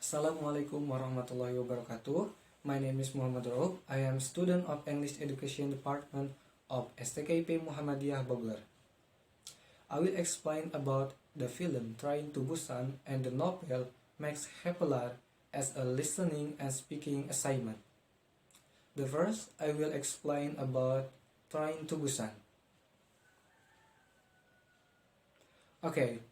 Assalamualaikum warahmatullahi wabarakatuh. My name is Muhamad Roup. I am student of English Education Department of STKIP Muhammadiyah Bogor. I will explain about the film Train to Busan and the novel Max Havelaar as a listening and speaking assignment. The first, I will explain about Train to Busan. Okay,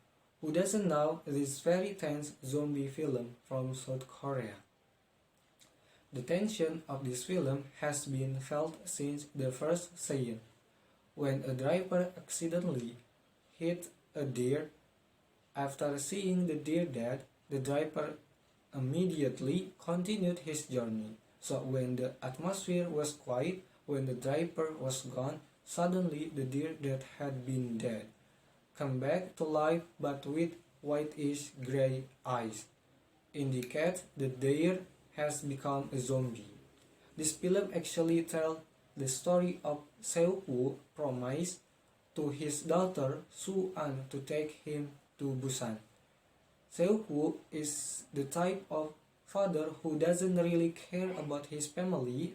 who doesn't know this very tense zombie film from South Korea? The tension of this film has been felt since the first scene, when a driver accidentally hit a deer. After seeing the deer dead, the driver immediately continued his journey. So when the atmosphere was quiet, when the driver was gone, suddenly the deer that had been dead come back to life but with whitish gray eyes, indicate the deer has become a zombie. This film actually tells the story of Seo-woo promise to his daughter Soo-an to take him to Busan. Seo-woo is the type of father who doesn't really care about his family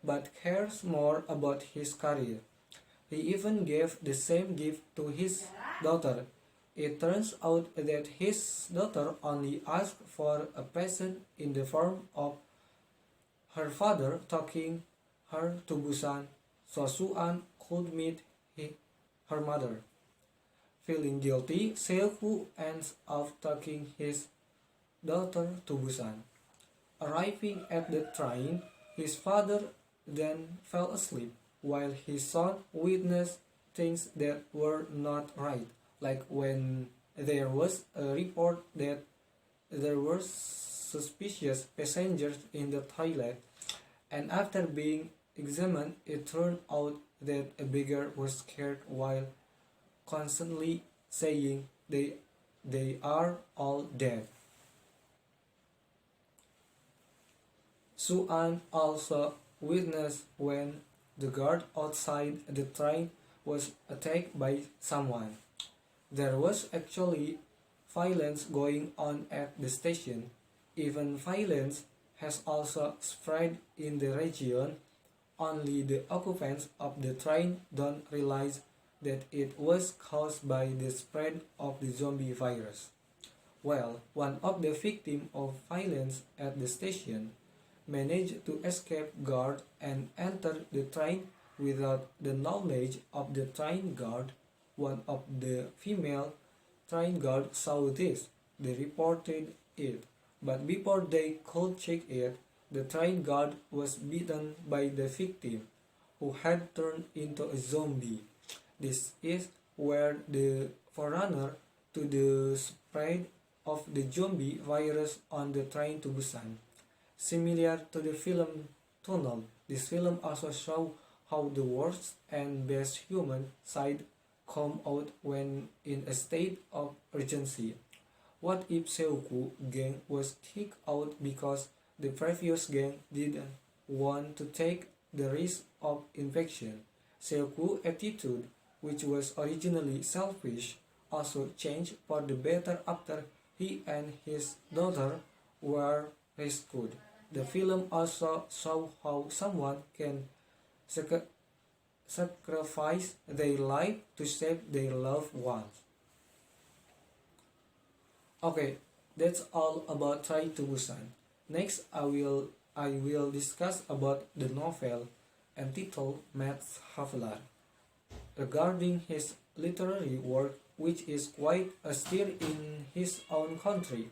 but cares more about his career. He even gave the same gift to his daughter. It turns out that his daughter only asked for a present in the form of her father taking her to Busan so Soo-an could meet her mother. Feeling guilty, Seo-woo ends up taking his daughter to Busan. Arriving at the train, his father then fell asleep, while his son witnessed things that were not right, like when there was a report that there were suspicious passengers in the toilet, and after being examined, it turned out that a beggar was scared while constantly saying they are all dead. Soo-an also witnessed when the guard outside the train was attacked by someone. There was actually violence going on at the station. Even violence has also spread in the region. Only the occupants of the train don't realize that it was caused by the spread of the zombie virus. Well, one of the victims of violence at the station managed to escape guard and enter the train without the knowledge of the train guard. One of the female train guards saw this. They reported it, but before they could check it, the train guard was beaten by the victim, who had turned into a zombie. This is where the forerunner to the spread of the zombie virus on the train to Busan. Similar to the film Tunnel, this film also shows how the worst and best human side come out when in a state of urgency. What if Seo-woo gang was kicked out because the previous gang didn't want to take the risk of infection? Seo-woo's attitude, which was originally selfish, also changed for the better after he and his daughter were rescued. The film also shows how someone can sacrifice their life to save their loved ones. Okay, that's all about Train to Busan. Next, I will discuss about the novel entitled Max Havelaar. Regarding his literary work, which is quite austere in his own country,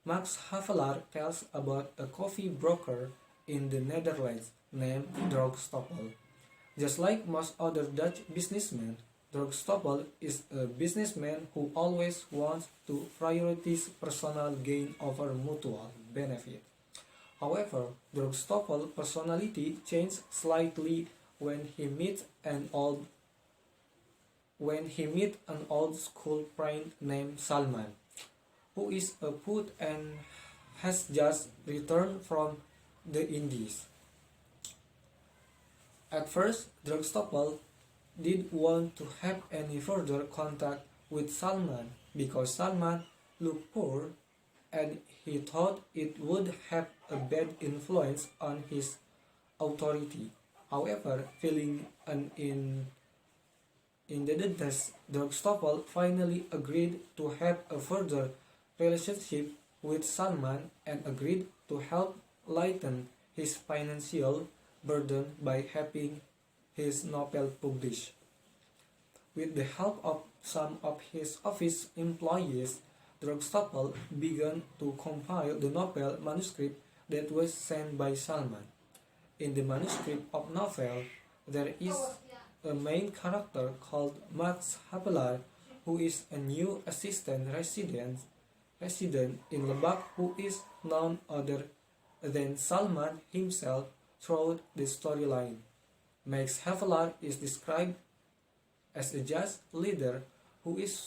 Max Havelaar tells about a coffee broker in the Netherlands named Droogstoppel. Just like most other Dutch businessmen, Droogstoppel is a businessman who always wants to prioritize personal gain over mutual benefit. However, Droogstoppel's personality changes slightly when he meets an old school friend named Salman, who is a poet and has just returned from the Indies. At first, Droogstoppel didn't want to have any further contact with Salman because Salman looked poor and he thought it would have a bad influence on his authority. However, feeling indebtedness, Drogstopol finally agreed to have a further relationship with Salman and agreed to help lighten his financial burden by having his novel published. With the help of some of his office employees, Drogstopol began to compile the novel manuscript that was sent by Salman. In the manuscript of novel, there is a main character called Max Havelaar, who is a new assistant resident in Lebak who is none other than Salman himself throughout the storyline. Max Havelaar is described as a just leader who is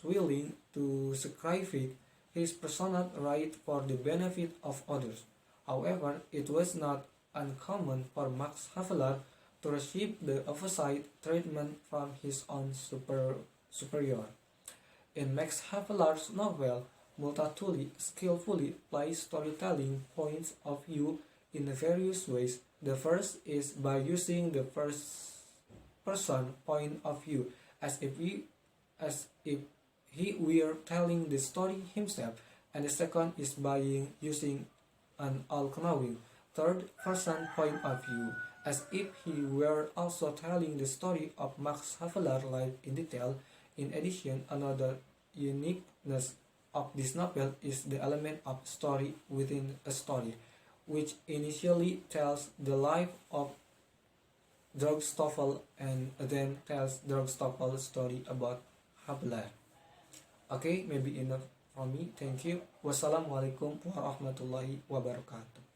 willing to sacrifice his personal right for the benefit of others. However, it was not uncommon for Max Havelaar to receive the opposite treatment from his own superior. In Max Havelaar's novel, Multatuli skillfully plays storytelling points of view in various ways. The first is by using the first person point of view as if he were telling the story himself, and the second is by using an all-knowing third person point of view as if he were also telling the story of Max Havelaar's life in detail. In addition, another uniqueness of this novel is the element of story within a story, which initially tells the life of Drogstopol and then tells Drogstopol's story about Havelaar. Okay, maybe enough from me. Thank you. Wassalamualaikum warahmatullahi wabarakatuh.